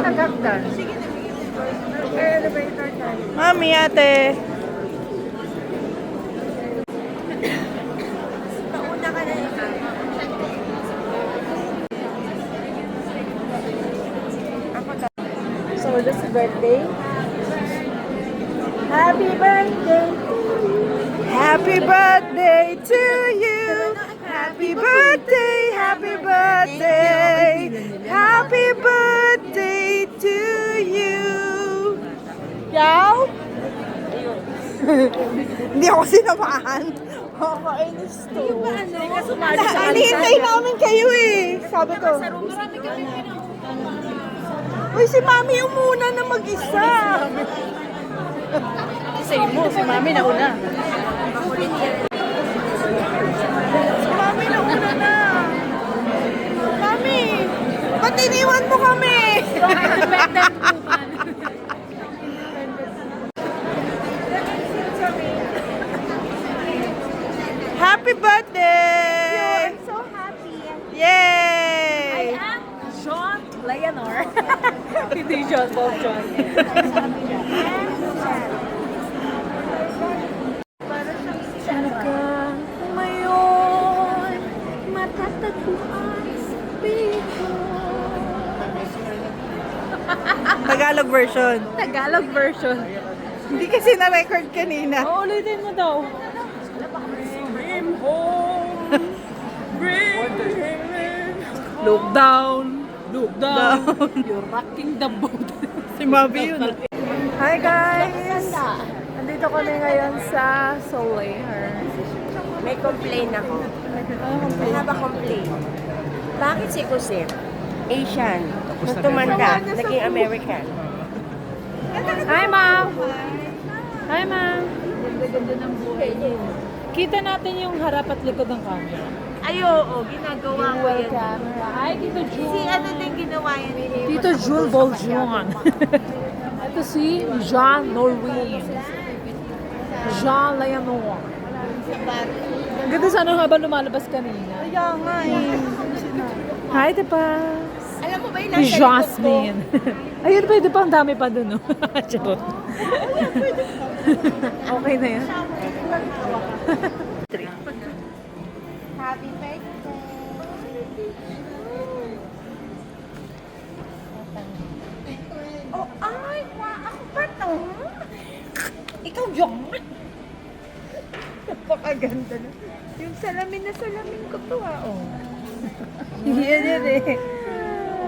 nagagdan. Sige na. Elevator tayo. Mami, ate. Pauna ka na yun. So, this is birthday. Happy birthday to you. Happy birthday to you. Happy birthday, happy birthday. Happy birthday to you. Yaw? Hindi ako sinamahan. Kakainis to. Hindi ka sumali sa Hinihintay namin kayo eh. Sabi ko. Marami kami Uy, si Mami yung muna na mag-isa. Same mo, si Mami na una. Si Mami na una na. Mami, ba't iniwan mo kami? Independent woman. Happy birthday! I'm so happy. Yay! I am John Leonor. Hindi John Bob John. Hanggang ngayon, matatagpuan sa pico. Tagalog version. Tagalog version. Hindi kasi na-record kanina. Ulitin mo daw. Bring him home. Bring him. Look down. Look down. You're rocking the boat. Si Mami yun. Hi guys! Nandito kami ngayon sa Soleil. May complain ako. I have a complain. Bakit si Kusip, Asian, nung tumanda, naging American? Hi, ma'am. Hi, ma'am. Ganda-ganda ng buhay niyo. Kita natin yung harap at likod ng camera. Ay, oo, ginagawa ko yan. Camera. Hi, Tito June. Si ano din ginawa yan ni Tito June Boljon. Ito si Jean Norwin. Jean Leonor. Ang ganda sana habang lumalabas kanina. Kaya nga eh. Hi, Tipas. Alam mo ba yung Si nasa likod ko? Jasmine. Ayun, pwede pa. Ang dami pa dun, no? Charot. Okay na yan. Happy birthday. Oh, ay, ako ba to? Ikaw, Jong. Napakaganda na. Yung salamin na salamin ko to oh. Yan yan eh.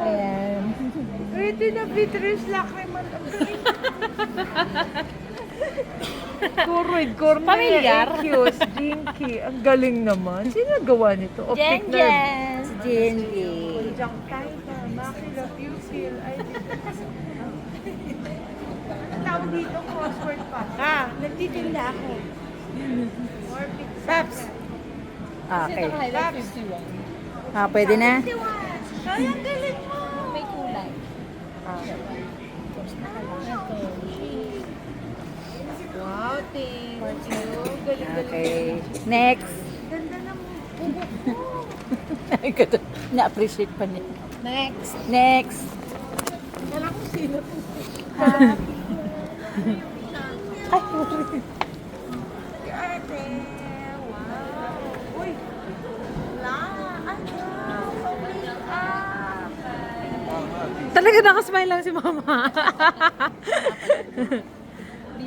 Ayan. Pwede na Beatrice Lacrimal. Kuroid, Familiar? Cute, Jinky. Ang galing naman. Sino gawa nito? Optic nerve. Yes, Jindy. Conjunctiva, macula, pupil, ang tawag dito, crossword pa. Nagtitinda ako. Paps. Okay. Paps. Pwede na? Ay, ang galing mo. May kulay. Wow, thank you. Galing-galing. Okay. Next. Ganda ng buhok mo. Ay, ganda. Na-appreciate pa niya. Next. Next. Wala kung sino to. Ay, sorry. Ate. Wow. Uy. La. Ano? Talaga nakasmile lang si mama.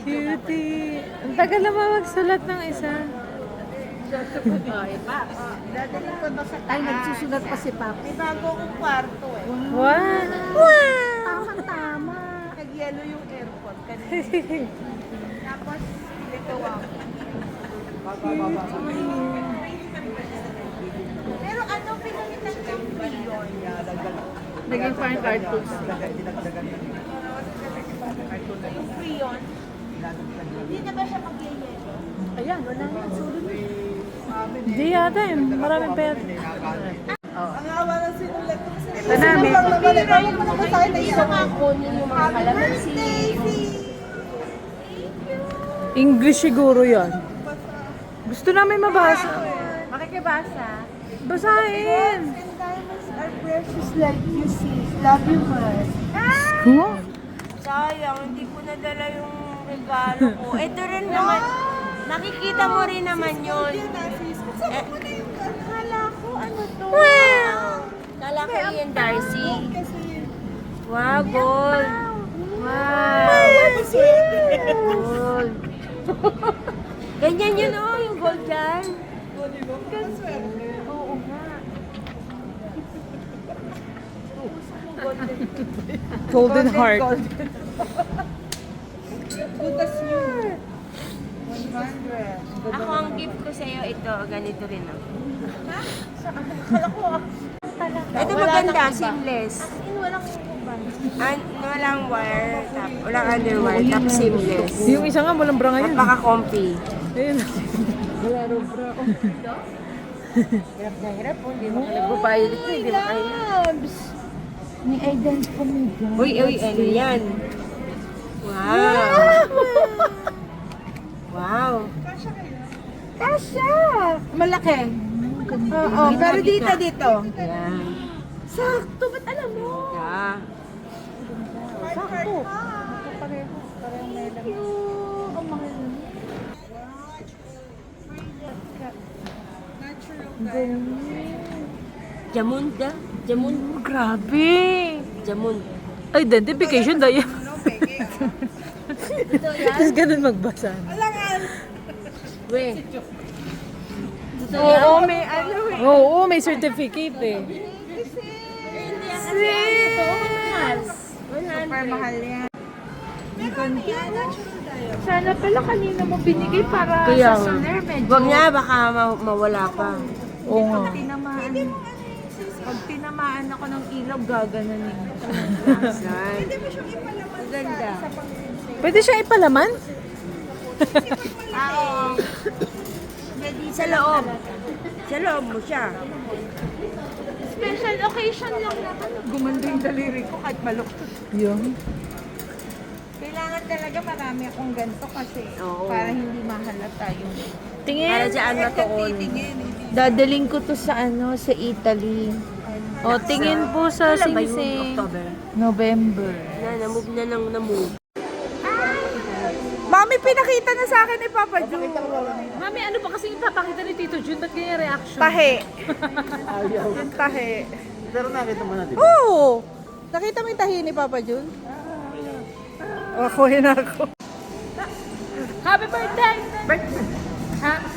Cutie. Ang tagal naman magsulat ng isa. Dadalhin ko to sa taas. Ay, nagsusulat pa si Papa. May bago akong kwarto eh. Wow! Tama. Nag-yellow yung aircon kanina. Tapos, ito wow. Pero ano, pinalitan ng Freon? Naging fine cartoons. Yung Freon, hindi na ba siya mag-yellow? Ayan, wala na. Hindi yata eh. Maraming pera. Ang awa na sinulat ko sa Ito namin. Yung mga kalamansi. English siguro yan. Gusto namin mabasa. Makikibasa. Basahin! And diamonds are precious like you see. Love you much. Huh? Sayang, hindi ko nadala yung regalo ko. Ito rin naman, nakikita mo rin naman yun. Akala ko ano to? Kala ko yun, Darcy. Wow, gold. Wow. Gold. Ganyan yun, oh, yung gold dyan. Oo nga. Golden heart. Good as you. 100. Ako ang gift ko sa'yo, ito, ganito rin ako. Ito maganda, seamless. Walang wire, walang underwire, tapos seamless. Yung isa nga, walang bra ngayon. Napaka-comfy. Ayun. Hirap na hirap, oh. Hindi mo ka nagbabayad ito, hindi mo kayo. May ident ko may God. Uy, ano yan? Wow! Wow! Kasha! Malaki. Oo, pero dito. Yan. Sakto, ba't alam mo? Yeah. Sakto. Pareho may lang. Ang mahal na. Jamunda. Jamund. Grabe. Jamund. Identification dahil. Tapos ganun magbasa. We. Oo, may ano eh. Oo, may certificate eh. Super mahal yan. Sana pala kanina mo binigay para Kaya, sa solar medyo. wag nga, baka mawala pa. Oo nga. Pag tinamaan ako ng ilaw, gaganan Yan. Maganda. Pwede siya ipalaman? Sa loob. Sa loob mo siya. Special occasion lang naman. Gumanda yung daliri ko kahit maluktot. Yun. Kailangan talaga marami akong ganito kasi Oo. para hindi mahalata yung... Para Tingin. dyan matuon. Dadaling ko to sa sa Italy. O, tingin po sa Kailan ba yun? singsing. October. November. Na-move na ng na-move. Mami, pinakita na sa akin ni Papa Ju. Mami, ano ba kasi ipapakita ni Tito Jun? Ba't ganyan reaction? Tahe. Yung tahe. Pero nakita mo na, di ba? Oo! Nakita mo yung tahi ni Papa Jun? Ako yun ako. Happy birthday! Ha?